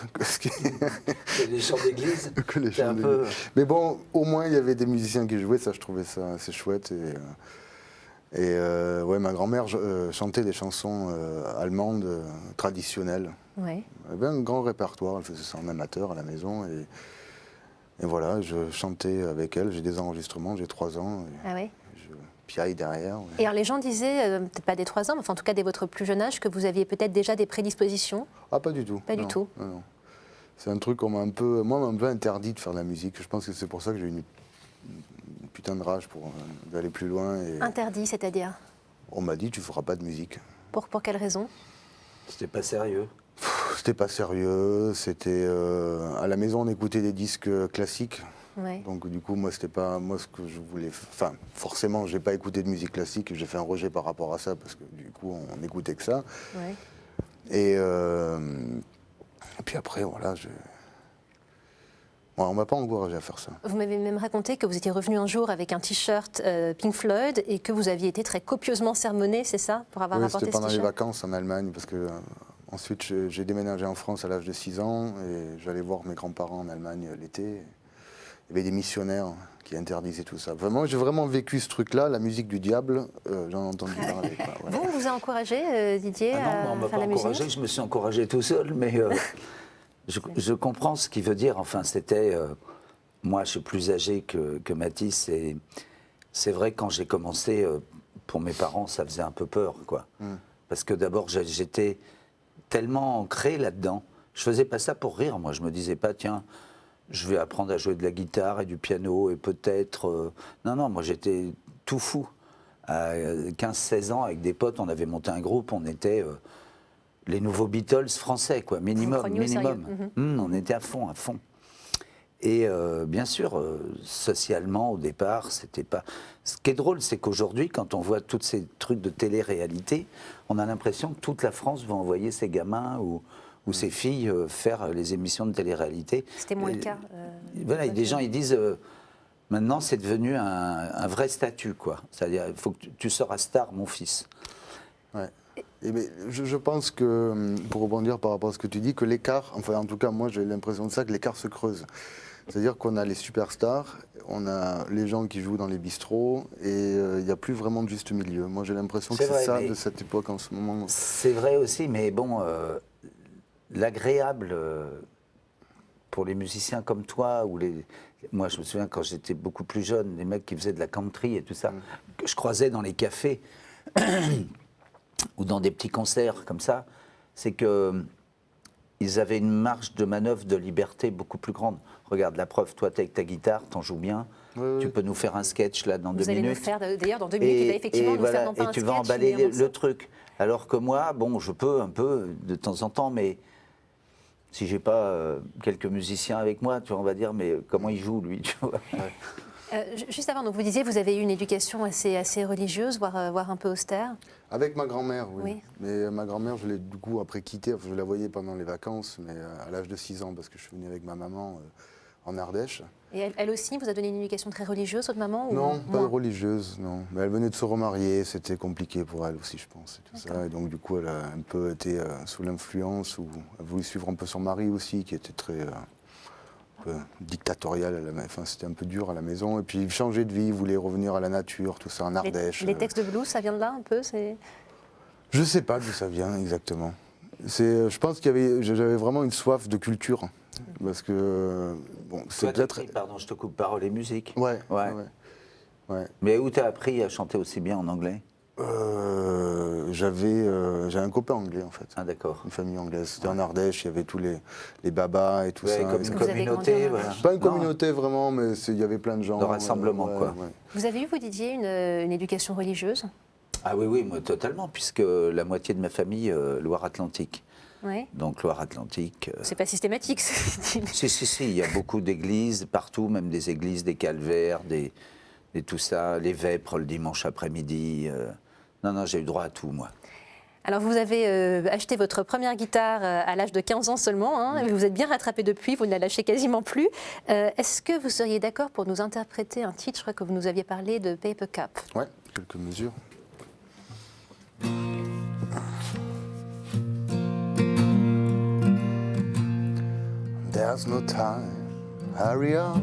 Les chants d'église. Que les chants d'église. Mais bon, au moins, il y avait des musiciens qui jouaient, ça, je trouvais ça assez chouette. Ouais, ma grand-mère chantait des chansons allemandes traditionnelles. Ouais. Elle avait un grand répertoire, elle faisait ça en amateur à la maison. Et voilà, je chantais avec elle, j'ai des enregistrements, j'ai 3 ans. Ah ouais. Je piaille derrière. Ouais. Et alors les gens disaient, peut-être pas dès 3 ans, mais enfin, en tout cas dès votre plus jeune âge, que vous aviez peut-être déjà des prédispositions. Ah, pas du tout. Pas du tout. Non, non. C'est un truc qu'on m'a un peu interdit de faire de la musique. Je pense que c'est pour ça que j'ai eu une putain de rage pour d'aller plus loin. Interdit, c'est-à-dire? On m'a dit, tu feras pas de musique. Pour quelle raison? C'était pas sérieux. C'était pas sérieux, c'était... à la maison, on écoutait des disques classiques. Ouais. Donc du coup, moi, c'était pas moi ce que je voulais... Enfin, forcément, j'ai pas écouté de musique classique. J'ai fait un rejet par rapport à ça, parce que du coup, on n'écoutait que ça. Ouais. Et puis après, voilà, on m'a pas encouragé à faire ça. Vous m'avez même raconté que vous étiez revenu un jour avec un t-shirt Pink Floyd et que vous aviez été très copieusement sermonné, c'est ça, pour avoir Oui, apporté c'était ce pendant les t-shirt? vacances en Allemagne, parce que ensuite j'ai déménagé en France à l'âge de 6 ans et j'allais voir mes grands-parents en Allemagne l'été. Il y avait des missionnaires qui interdisaient tout ça. Vraiment, j'ai vraiment vécu ce truc-là, la musique du diable, j'en ai entendu parler. Quoi, voilà. Vous, on vous a encouragé, Didier, Ah non, on à m'a faire pas la encouragé, musique? je me suis encouragé tout seul, mais je comprends ce qu'il veut dire. Enfin, c'était... moi, je suis plus âgé que Mathis, et c'est vrai que quand j'ai commencé, pour mes parents, ça faisait un peu peur, quoi. Parce que d'abord, j'étais tellement ancré là-dedans. Je faisais pas ça pour rire, moi. Je me disais pas, tiens, je vais apprendre à jouer de la guitare et du piano, et peut-être... Non, non, moi, j'étais tout fou. À 15-16 ans, avec des potes, on avait monté un groupe, on était les nouveaux Beatles français, quoi, minimum. preniez au sérieux. On était à fond, à fond. Et bien sûr, socialement, au départ, c'était pas... Ce qui est drôle, c'est qu'aujourd'hui, quand on voit tous ces trucs de télé-réalité, on a l'impression que toute la France va envoyer ses gamins ou ses filles faire les émissions de télé-réalité. C'était moins le cas. Voilà, des gens, ils disent... maintenant, c'est devenu un vrai statut, quoi. C'est-à-dire, il faut que tu seras star, mon fils. Ouais. Et mais je pense que, pour rebondir par rapport à ce que tu dis, que l'écart, enfin en tout cas moi j'ai l'impression de ça, que l'écart se creuse. C'est-à-dire qu'on a les superstars, on a les gens qui jouent dans les bistrots, et il n'y a plus vraiment de juste milieu. Moi j'ai l'impression que c'est ça de cette époque en ce moment. C'est vrai aussi, mais bon, l'agréable pour les musiciens comme toi, ou moi je me souviens quand j'étais beaucoup plus jeune, les mecs qui faisaient de la country et tout ça, que je croisais dans les cafés ou dans des petits concerts comme ça, c'est que ils avaient une marge de manœuvre de liberté beaucoup plus grande. Regarde, la preuve, toi, t'es avec ta guitare, t'en joues bien, tu peux nous faire un sketch là dans 2 minutes. Vous allez nous faire, d'ailleurs, dans 2 minutes, il va effectivement nous faire non pas un sketch, et tu vas emballer le truc. Alors que moi, bon, je peux un peu de temps en temps, mais si j'ai pas quelques musiciens avec moi, tu vois, on va dire, mais comment il joue, lui, tu vois. Juste avant, donc vous disiez, vous avez eu une éducation assez religieuse, voire un peu austère. Avec ma grand-mère, oui. Oui. Mais ma grand-mère, je l'ai du coup après quittée, je la voyais pendant les vacances, mais à l'âge de 6 ans, parce que je suis venu avec ma maman en Ardèche. Et elle aussi vous a donné une éducation très religieuse, votre maman, ou Non, pas moins? religieuse, non. Mais elle venait de se remarier, c'était compliqué pour elle aussi, je pense. Et, tout ça. Et donc du coup, elle a un peu été sous l'influence, ou a voulu suivre un peu son mari aussi, qui était très... un peu dictatorial, enfin, c'était un peu dur à la maison. Et puis il changeait de vie, il voulait revenir à la nature, tout ça, en Ardèche. Les textes de blues, ça vient de là un peu? Je sais pas d'où ça vient exactement. Je pense j'avais vraiment une soif de culture. Parce que, bon, c'est peut-être... Pardon, je te coupe, paroles et musique. Ouais. Mais où t'as appris à chanter aussi bien en anglais? J'ai un copain anglais en fait. Ah d'accord. Une famille anglaise. C'était en Ardèche, il y avait tous les babas et tout ça. Comme Et une vous avez communauté, grandi en voilà. pas une Non. communauté vraiment, mais il y avait plein de gens. De rassemblement, quoi. Vous avez eu, vous Didier, une éducation religieuse? Ah oui, oui, moi totalement, puisque la moitié de ma famille, Loire-Atlantique. Ouais. Donc Loire-Atlantique. C'est pas systématique. Si, il y a beaucoup d'églises partout, même des églises, des calvaires, des tout ça, les vêpres le dimanche après-midi. Non, j'ai eu droit à tout, moi. Alors, vous avez acheté votre première guitare à l'âge de 15 ans seulement. Hein, vous êtes bien rattrapé depuis, vous ne la lâchez quasiment plus. Est-ce que vous seriez d'accord pour nous interpréter un titre? Je crois que vous nous aviez parlé de Paper Cup. Ouais, quelques mesures. There's no time, hurry up.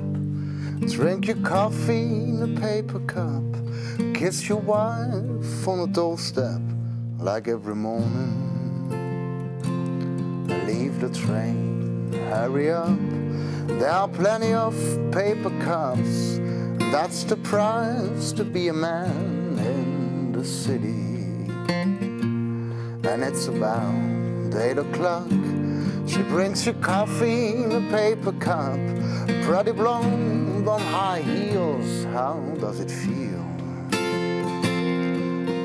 Drink your coffee in a paper cup. Kiss your wife on the doorstep like every morning. Leave the train, hurry up. There are plenty of paper cups. That's the price to be a man in the city. And it's about 8 o'clock. She brings you coffee in a paper cup. Pretty blonde on high heels, how does it feel?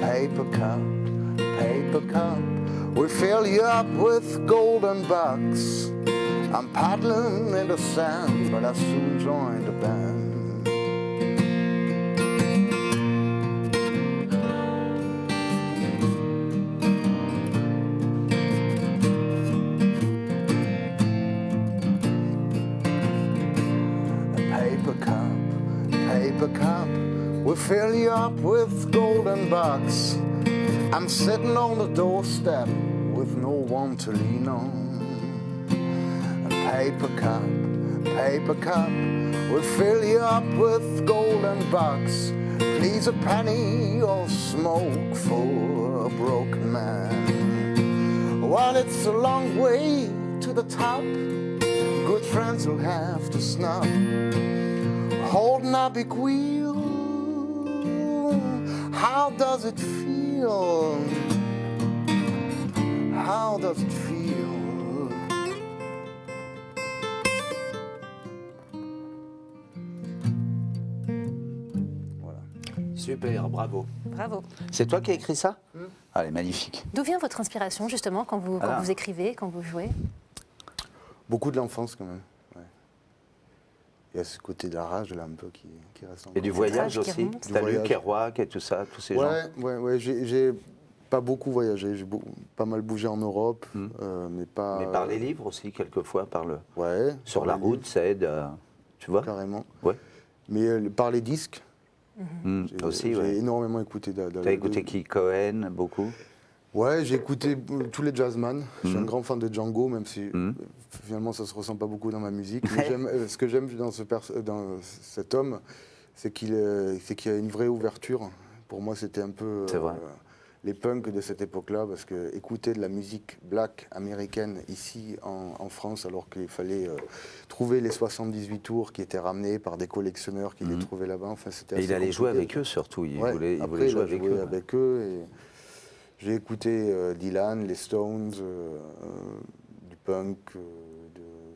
Paper cup, we fill you up with golden bucks. I'm paddling in the sand, but I soon join the band. Paper cup, we fill you up with golden bucks. I'm sitting on the doorstep with no one to lean on. Paper cup, we fill you up with golden bucks. Please a penny or smoke for a broken man. Well, it's a long way to the top. Good friends will have to snub. Holding a big wheel, how does it feel? How does it feel? Voilà. Super, bravo. Bravo. C'est toi qui as écrit ça? Ah, elle est magnifique. D'où vient votre inspiration, justement, quand vous écrivez, quand vous jouez? Beaucoup de l'enfance quand même. Ouais. Il y a ce côté de la rage là un peu qui reste en Et du moi. voyage Qui aussi. remonte. T'as lu voyage. Kerouac et tout ça, tous ces gens. Ouais, j'ai pas beaucoup voyagé, j'ai pas mal bougé en Europe, mais pas. Mais par les livres aussi, quelquefois, Ouais. sur par la les route, livres, ça aide, tu vois. carrément. Ouais. Mais par les disques, Aussi, j'ai ouais. énormément écouté. T'as écouté qui? Cohen, beaucoup? Ouais, j'ai écouté tous les jazzman. Je suis un grand fan de Django, même si finalement ça se ressent pas beaucoup dans ma musique. Mais ce que j'aime dans cet homme, c'est qu'il a une vraie ouverture. Pour moi, c'était un peu C'est vrai. les punks de cette époque-là, parce que écouter de la musique black américaine ici en France, alors qu'il fallait trouver les 78 tours qui étaient ramenés par des collectionneurs qui les trouvaient là-bas. Enfin, c'était Et assez il allait jouer compliqué. avec eux surtout. Il Ouais, voulait après, jouer il a avec joué eux. avec eux. Et j'ai écouté Dylan, les Stones, du punk,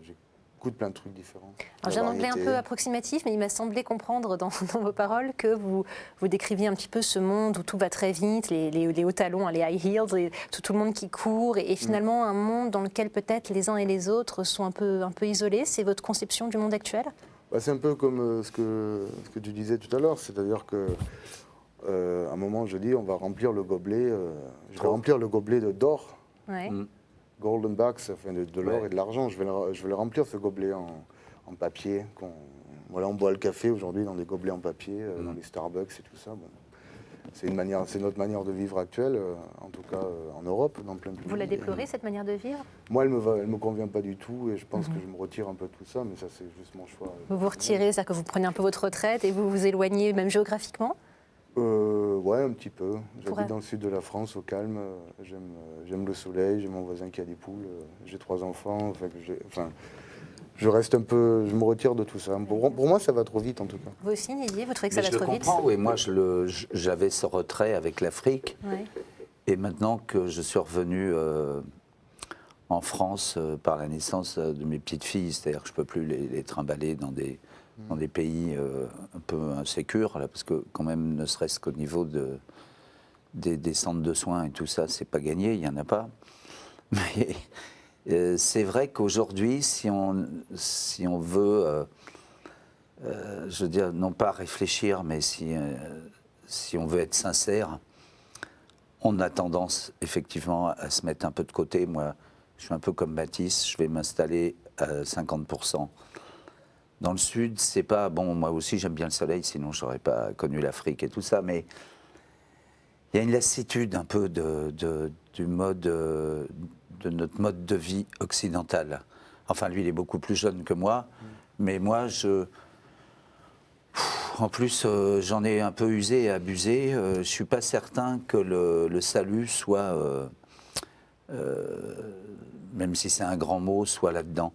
j'écoute plein de trucs différents. Alors, j'ai un anglais un variété. peu approximatif, mais il m'a semblé comprendre dans vos paroles que vous décriviez un petit peu ce monde où tout va très vite, les hauts talons, les high heels, et tout le monde qui court, et finalement un monde dans lequel peut-être les uns et les autres sont un peu isolés. C'est votre conception du monde actuel? Bah, c'est un peu comme ce que tu disais tout à l'heure, c'est-à-dire que à un moment je dis on va remplir le gobelet, je vais remplir le gobelet d'or, Ouais. golden bucks, enfin de l'or Ouais. et de l'argent, je vais le remplir ce gobelet en papier. Voilà, on boit le café aujourd'hui dans des gobelets en papier, dans les Starbucks et tout ça. Bon. C'est notre manière de vivre actuelle, en tout cas en Europe, dans plein de pays. Vous la déplorez, cette manière de vivre? Moi, elle me convient pas du tout et je pense que je me retire un peu de tout ça, mais ça c'est juste mon choix. Vous vous retirez, c'est-à-dire que vous prenez un peu votre retraite et vous vous éloignez même géographiquement? Ouais, un petit peu. Pour J'habite dans le sud de la France, au calme. J'aime le soleil, j'ai mon voisin qui a des poules, j'ai 3 enfants. Je reste un peu, je me retire de tout ça. Pour moi, ça va trop vite en tout cas. Vous aussi, Didier, vous trouvez que ça Mais va je le trop vite? comprends, oui. Moi, j'avais ce retrait avec l'Afrique. Ouais. Et maintenant que je suis revenu en France par la naissance de mes petites filles, c'est-à-dire que je ne peux plus les trimballer dans des pays un peu insécures, là, parce que quand même, ne serait-ce qu'au niveau des centres de soins et tout ça, c'est pas gagné, il n'y en a pas. Mais c'est vrai qu'aujourd'hui, si on veut, je veux dire, non pas réfléchir, mais si on veut être sincère, on a tendance effectivement à se mettre un peu de côté. Moi, je suis un peu comme Matisse, je vais m'installer à 50%. Dans le sud, c'est pas... Bon, moi aussi j'aime bien le soleil, sinon je n'aurais pas connu l'Afrique et tout ça, mais il y a une lassitude un peu de notre mode de vie occidental. Enfin, lui, il est beaucoup plus jeune que moi, mais moi, en plus, j'en ai un peu usé et abusé. Je ne suis pas certain que le salut soit, même si c'est un grand mot, soit là-dedans.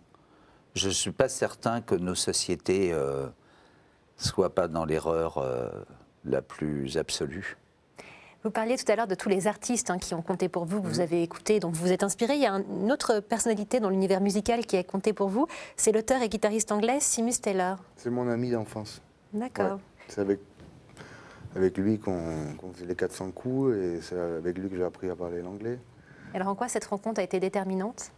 Je ne suis pas certain que nos sociétés ne soient pas dans l'erreur la plus absolue. Vous parliez tout à l'heure de tous les artistes qui ont compté pour vous, que vous avez écoutés, dont vous vous êtes inspiré. Il y a une autre personnalité dans l'univers musical qui a compté pour vous. C'est l'auteur et guitariste anglais Seamus Taylor. C'est mon ami d'enfance. D'accord. Ouais. C'est avec lui qu'on faisait les 400 coups et c'est avec lui que j'ai appris à parler l'anglais. Alors en quoi cette rencontre a été déterminante ?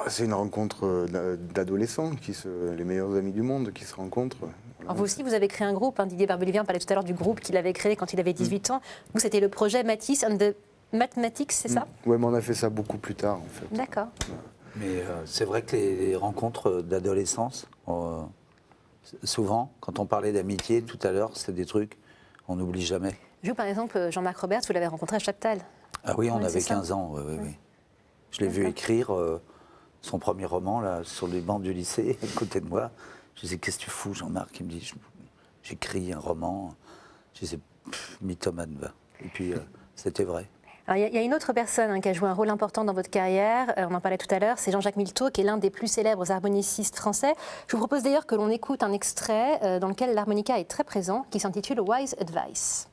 C'est une rencontre d'adolescents, les meilleurs amis du monde qui se rencontrent. Voilà. Alors vous aussi, vous avez créé un groupe. Didier Barbelivien parlait tout à l'heure du groupe qu'il avait créé quand il avait 18 ans. Vous, c'était le projet Matisse and the Mathematics, c'est ça ? Oui, mais on a fait ça beaucoup plus tard, en fait. D'accord. Mais c'est vrai que les rencontres d'adolescence, souvent, quand on parlait d'amitié tout à l'heure, c'est des trucs qu'on n'oublie jamais. Vous, par exemple, Jean-Marc Roberts, vous l'avez rencontré à Chaptal. Ah oui, on Ouais, avait c'est ça. 15 ans, oui. Je l'ai vu écrire son premier roman, là, sur les bancs du lycée, à côté de moi. Je disais, qu'est-ce que tu fous, Jean-Marc? Il me dit, j'écris un roman. Je disais, mythomane, va. Et puis, c'était vrai. Alors, il y a une autre personne qui a joué un rôle important dans votre carrière, on en parlait tout à l'heure, c'est Jean-Jacques Milteau, qui est l'un des plus célèbres harmonicistes français. Je vous propose d'ailleurs que l'on écoute un extrait dans lequel l'harmonica est très présent, qui s'intitule Wise Advice.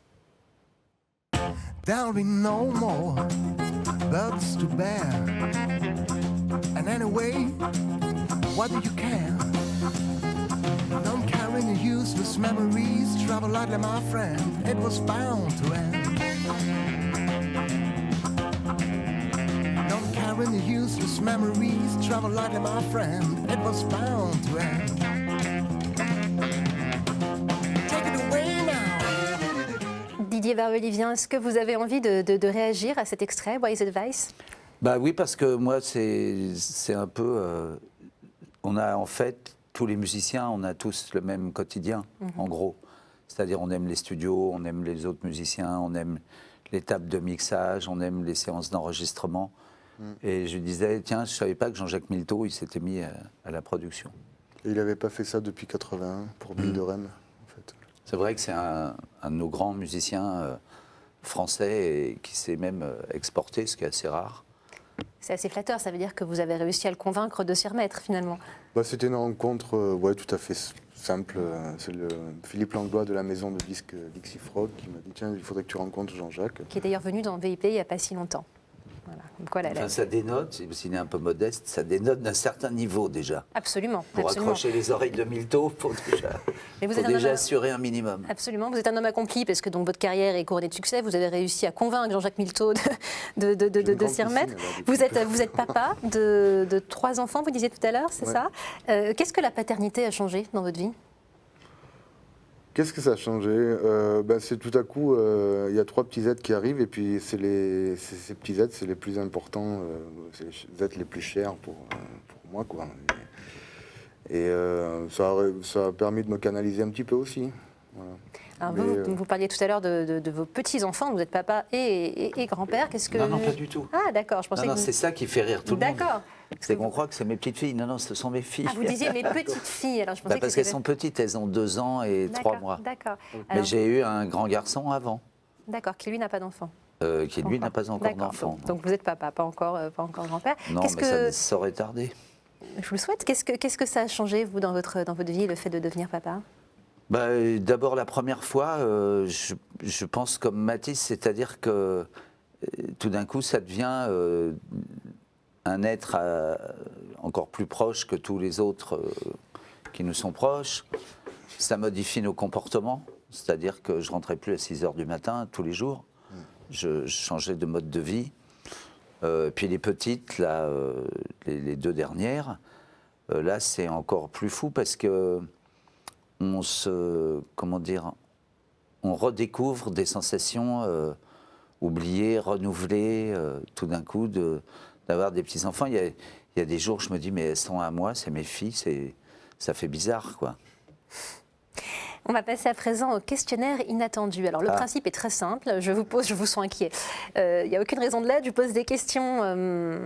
There'll be no more burdens to bear. And anyway, what do you care? Don't carry any useless memories. Travel lightly, my friend. It was bound to end. Don't carry any useless memories. Travel lightly, my friend. It was bound to end. Take it away now. Didier Barbelivien, est-ce que vous avez envie de réagir à cet extrait, Wise Advice? Bah oui, parce que moi, c'est un peu... on a en fait, tous les musiciens, on a tous le même quotidien, en gros. C'est-à-dire, on aime les studios, on aime les autres musiciens, on aime les tables de mixage, on aime les séances d'enregistrement. Et je disais, tiens, je ne savais pas que Jean-Jacques Milteau, il s'était mis à la production. Et il n'avait pas fait ça depuis 81 pour Bill de Rennes, en fait. C'est vrai que c'est un de nos grands musiciens français et qui s'est même exporté, ce qui est assez rare. C'est assez flatteur, ça veut dire que vous avez réussi à le convaincre de s'y remettre, finalement. C'était une rencontre tout à fait simple. C'est Philippe Langlois de la maison de disques Dixie Frog qui m'a dit, tiens, il faudrait que tu rencontres Jean-Jacques. Qui est d'ailleurs venu dans VIP il n'y a pas si longtemps. Voilà. Comme quoi, Enfin, ça dénote, s'il est un peu modeste, ça dénote d'un certain niveau déjà. Absolument. Pour absolument. accrocher les oreilles de Milteau, il faut déjà assurer un minimum. Absolument, vous êtes un homme accompli parce que donc, votre carrière est couronnée de succès. Vous avez réussi à convaincre Jean-Jacques Milteau de s'y remettre. Vous êtes papa de 3 enfants, vous disiez tout à l'heure, c'est ça? Qu'est-ce que la paternité a changé dans votre vie? Qu'est-ce que ça a changé? C'est tout à coup, il y a 3 petits êtres qui arrivent et puis ces petits êtres, c'est les plus importants, c'est les êtres les plus chers pour moi, quoi. Et ça a permis de me canaliser un petit peu aussi. Voilà. Alors vous parliez tout à l'heure de vos petits-enfants, vous êtes papa et grand-père. Qu'est-ce que... Non, pas du tout. Ah, d'accord, je pensais que... c'est ça qui fait rire tout le monde. D'accord. C'est qu'on croit que c'est mes petites filles. Non, ce sont mes filles. Ah, vous disiez mes petites filles, alors je pensais parce qu'elles sont petites, elles ont 2 ans et 3 mois. D'accord. Mais j'ai eu un grand garçon avant. D'accord, qui lui n'a pas d'enfant. Qui lui n'a pas encore d'enfant. Donc vous êtes papa, pas encore grand-père. Non, mais ça aurait tardé. Je vous le souhaite. Qu'est-ce que ça a changé, vous, dans votre vie, le fait de devenir papa? D'abord, la première fois, je pense comme Matisse, c'est-à-dire que tout d'un coup, ça devient un être encore plus proche que tous les autres qui nous sont proches. Ça modifie nos comportements, c'est-à-dire que je ne rentrais plus à 6 h du matin tous les jours. je changeais de mode de vie. Puis les petites, là, les 2 dernières, là, c'est encore plus fou parce que on redécouvre des sensations oubliées, renouvelées, tout d'un coup, d'avoir des petits-enfants. Il y a des jours, je me dis, mais elles sont à moi, c'est mes filles, ça fait bizarre, quoi. On va passer à présent au questionnaire inattendu. Alors le principe est très simple, je vous sens inquiet. Il n'y a aucune raison de l'être, je pose des questions.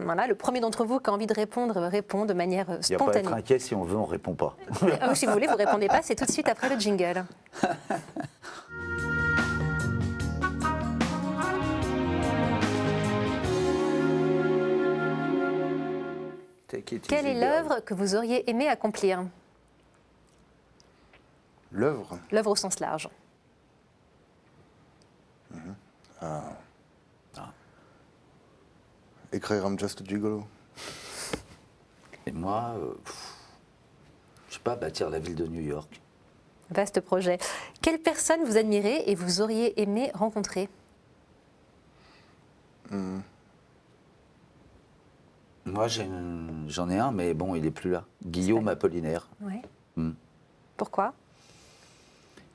Voilà, le premier d'entre vous qui a envie de répondre répond de manière Il n'y a spontanée. pas à être inquiet, si on veut, on ne répond pas. Si vous voulez, vous ne répondez pas, c'est tout de suite après le jingle. Quelle est l'œuvre que vous auriez aimé accomplir? L'œuvre? L'œuvre au sens large. Écrire I'm Just a Gigolo. Et moi, je sais pas, bâtir la ville de New York. Vaste projet. Quelle personne vous admirez et vous auriez aimé rencontrer? Moi, j'en ai un, mais bon, il n'est plus là. Guillaume Apollinaire. Ouais. Mm. Pourquoi?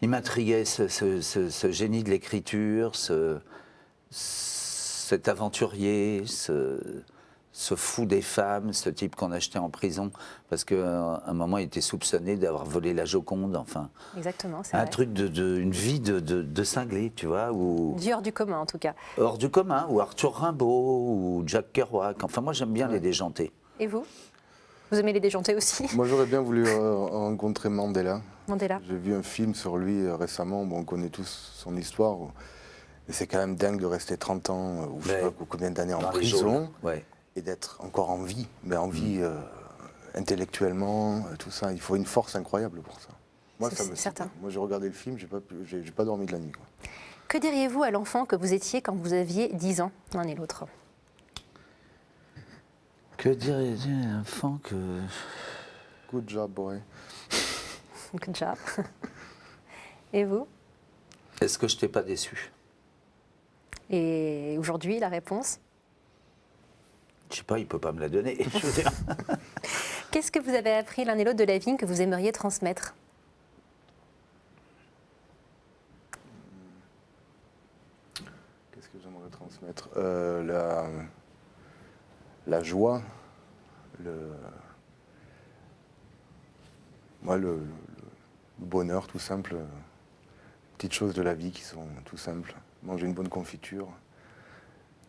Il m'intriguait, ce génie de l'écriture, cet aventurier, ce fou des femmes, ce type qu'on achetait en prison, parce qu'à un moment, il était soupçonné d'avoir volé la Joconde, enfin. Exactement, c'est Un vrai. truc une vie de cinglé, tu vois, ou Du hors du commun, en tout cas. hors du commun, ou Arthur Rimbaud, ou Jack Kerouac. Enfin, moi, j'aime bien les déjantés. Et vous? Vous aimez les déjantés aussi? Moi, j'aurais bien voulu rencontrer Mandela. Mandela. J'ai vu un film sur lui récemment, bon, on connaît tous son histoire. Et c'est quand même dingue de rester 30 ans, ou je sais pas combien d'années en Dans les prison, geôles, ouais. et d'être encore en vie, mais en vie intellectuellement, tout ça. Il faut une force incroyable pour ça. Moi, C'est certain. Moi, j'ai regardé le film, j'ai pas dormi de la nuit, quoi. Que diriez-vous à l'enfant que vous étiez quand vous aviez 10 ans, l'un et l'autre? Que dirait un enfant que... Good job, boy. Good job. Et vous? Est-ce que je t'ai pas déçu? Et aujourd'hui, la réponse? Je sais pas, il peut pas me la donner. Je veux dire. Qu'est-ce que vous avez appris l'un et l'autre de la vie que vous aimeriez transmettre? Qu'est-ce que j'aimerais transmettre? La joie, le bonheur tout simple, petites choses de la vie qui sont tout simples. Manger une bonne confiture,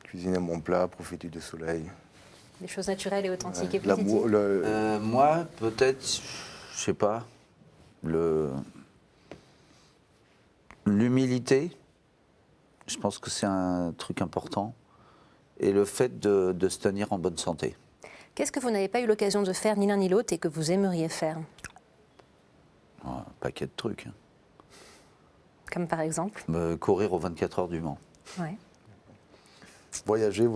cuisiner un bon plat, profiter du soleil. Des choses naturelles et authentiques et L'amour, positives. Moi, peut-être, je sais pas, l'humilité, je pense que c'est un truc important, et le fait de se tenir en bonne santé. Qu'est-ce que vous n'avez pas eu l'occasion de faire ni l'un ni l'autre et que vous aimeriez faire? Un paquet de trucs. Comme par exemple? Courir aux 24 heures du Mans. Ouais. voyager,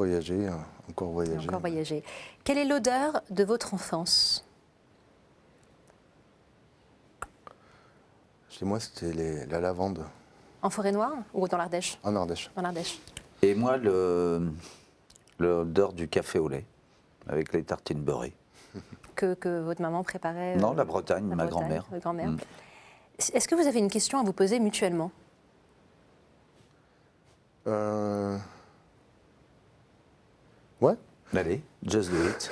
encore voyager. Encore voyager. Quelle est l'odeur de votre enfance? Chez moi, c'était la lavande, En forêt noire ou dans l'Ardèche? en Ardèche. Dans l'Ardèche. Et moi, l'odeur du café au lait, avec les tartines beurrées. Que votre maman préparait? Non, la Bretagne, la ma Bretagne, grand-mère. votre grand-mère. Mm. Est-ce que vous avez une question à vous poser mutuellement? Ouais. Allez, just do it.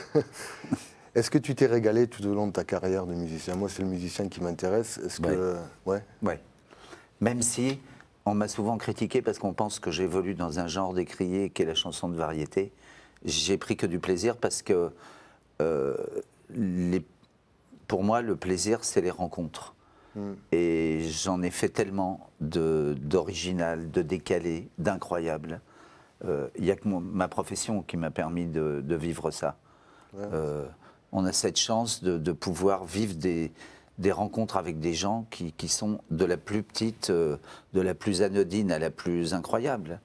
Est-ce que tu t'es régalé tout au long de ta carrière de musicien? Moi, c'est le musicien qui m'intéresse. Est-ce que... Ouais. Ouais. Même si on m'a souvent critiqué parce qu'on pense que j'évolue dans un genre décrié qui est la chanson de variété, j'ai pris que du plaisir parce que pour moi, le plaisir, c'est les rencontres. Et j'en ai fait tellement d'original, de décalé, d'incroyable. Il n'y a que ma profession qui m'a permis de vivre ça. Ouais. On a cette chance de pouvoir vivre des rencontres avec des gens qui sont de la plus petite, de la plus anodine à la plus incroyable.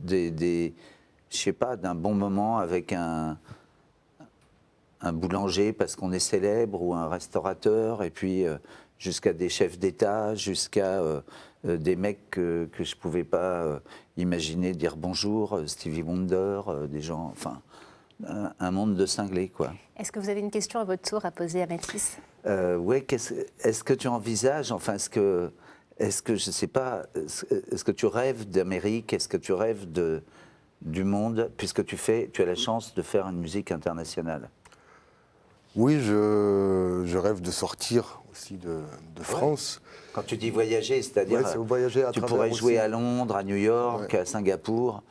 Je sais pas, d'un bon moment avec un boulanger parce qu'on est célèbre ou un restaurateur, et puis jusqu'à des chefs d'État, jusqu'à des mecs que je ne pouvais pas imaginer dire bonjour, Stevie Wonder, des gens, enfin, un monde de cinglés, quoi. Est-ce que vous avez une question à votre tour à poser à Mathis? Oui, est-ce que tu envisages, enfin, est-ce que je sais pas, est-ce que tu rêves d'Amérique, est-ce que tu rêves du monde, puisque tu as la chance de faire une musique internationale? Oui, je rêve de sortir aussi de France. Quand tu dis voyager, c'est-à-dire Ouais, c'est voyager à tu travers pourrais jouer aussi. à Londres, à New York, Ouais. à Singapour,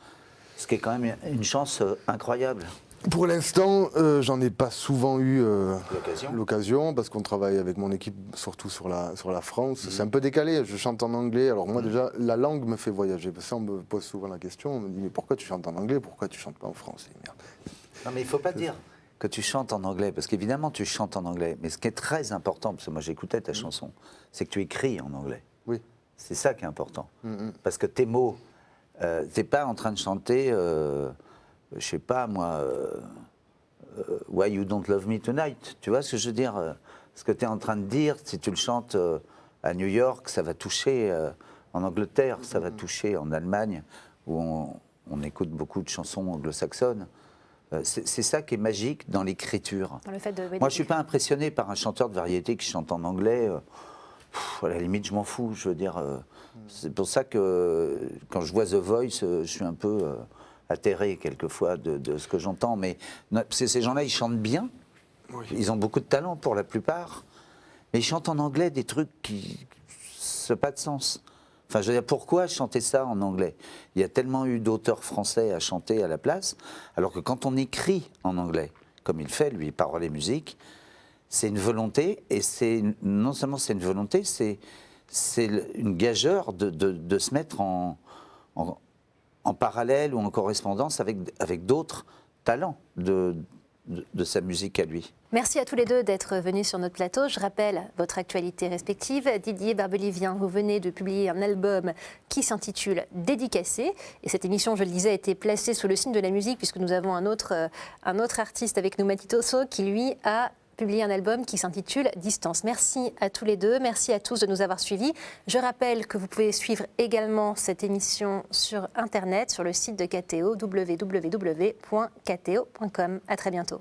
ce qui est quand même une chance incroyable. Pour l'instant, j'en ai pas souvent eu L'occasion. l'occasion, parce qu'on travaille avec mon équipe surtout sur la France. C'est un peu décalé, je chante en anglais. Alors moi déjà, la langue me fait voyager. Parce que ça, on me pose souvent la question, on me dit mais pourquoi tu chantes en anglais, pourquoi tu chantes pas en français? Merde. Non, mais il ne faut pas dire que tu chantes en anglais, parce qu'évidemment tu chantes en anglais, mais ce qui est très important, parce que moi j'écoutais ta chanson, c'est que tu écris en anglais. Oui. C'est ça qui est important. Parce que tes mots, t'es pas en train de chanter, je sais pas moi, Why You Don't Love Me Tonight. Tu vois ce que je veux dire? Ce que tu es en train de dire, si tu le chantes à New York, ça va toucher en Angleterre, ça va toucher en Allemagne, où on écoute beaucoup de chansons anglo-saxonnes. C'est ça qui est magique dans l'écriture. Dans le fait de... Moi, je ne suis pas impressionné par un chanteur de variété qui chante en anglais. À la limite, je m'en fous. Je veux dire, c'est pour ça que quand je vois The Voice, je suis un peu atterré quelquefois de ce que j'entends. Mais ces gens-là, ils chantent bien. Oui. Ils ont beaucoup de talent pour la plupart. Mais ils chantent en anglais des trucs qui n'ont pas de sens. Enfin, je veux dire, pourquoi chanter ça en anglais? Il y a tellement eu d'auteurs français à chanter à la place, alors que quand on écrit en anglais, comme il fait, lui, paroles et musique, c'est une volonté, et non seulement c'est une volonté, c'est une gageure de se mettre en parallèle ou en correspondance avec d'autres talents de sa musique à lui. Merci à tous les deux d'être venus sur notre plateau. Je rappelle votre actualité respective. Didier Barbelivien, vous venez de publier un album qui s'intitule Dédicacé. Et cette émission, je le disais, a été placée sous le signe de la musique, puisque nous avons un autre artiste avec nous, Matitoso, qui lui a publié un album qui s'intitule Distance. Merci à tous les deux, merci à tous de nous avoir suivis. Je rappelle que vous pouvez suivre également cette émission sur Internet, sur le site de KTO, www.kto.com. À très bientôt.